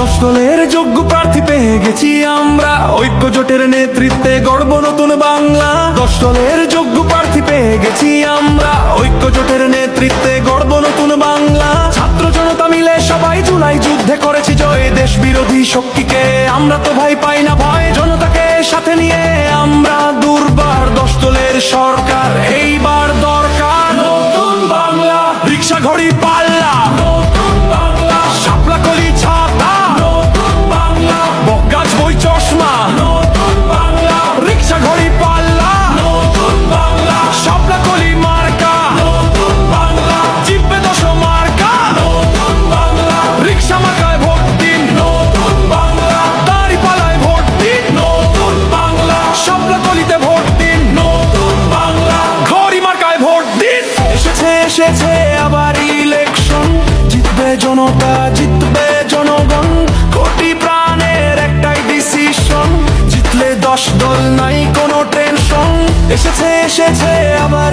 10 দলের যোগ্য প্রার্থী পেয়ে গেছি আমরা, ঐক্য জোটের নেতৃত্বে গড়ব নতুন বাংলা। 10 দলের যোগ্য প্রার্থী পেয়ে গেছি আমরা, ঐক্য জোটের নেতৃত্বে গড়ব নতুন বাংলা। ছাত্র জনতা মিলে সবাই জুলাই যুদ্ধে করেছি জয়, দেশ বিরোধী শক্তিকে আমরা তো ভাই পাই না ভয়। জনতাকে সাথে নিয়ে আমরা দুর্বার, 10 দলের সরকার এইবার দরকার। নতুন বাংলা, রিক্সা ঘড়ি পাল্লা, নতুন বাংলা, শাপলা কলি ছাতা, নতুন বাংলা, বকগাছ বই চশমা, নতুন বাংলা, রিক্সা ঘড়ি পাল্লা, নতুন বাংলা, শাপলা কলি মার্কা, নতুন বাংলা, জিতবে 10 মার্কা, নতুন বাংলা, রিক্সা মার্কায় ভোট দিন, নতুন বাংলা, দাঁড়িপাল্লায় ভোট দিন, নতুন বাংলা, শাপলা কলিতে ভোট দিন, নতুন বাংলা, ঘড়ি মার্কায় ভোট দিন। এসেছে আবার ইলেকশন, জিতবে জনতা, জিতবে জনগণ, কোটি প্রাণের একটাই ডিসিশন, জিতলে 10 দল নাই কোনো টেনশন। এসেছে আবার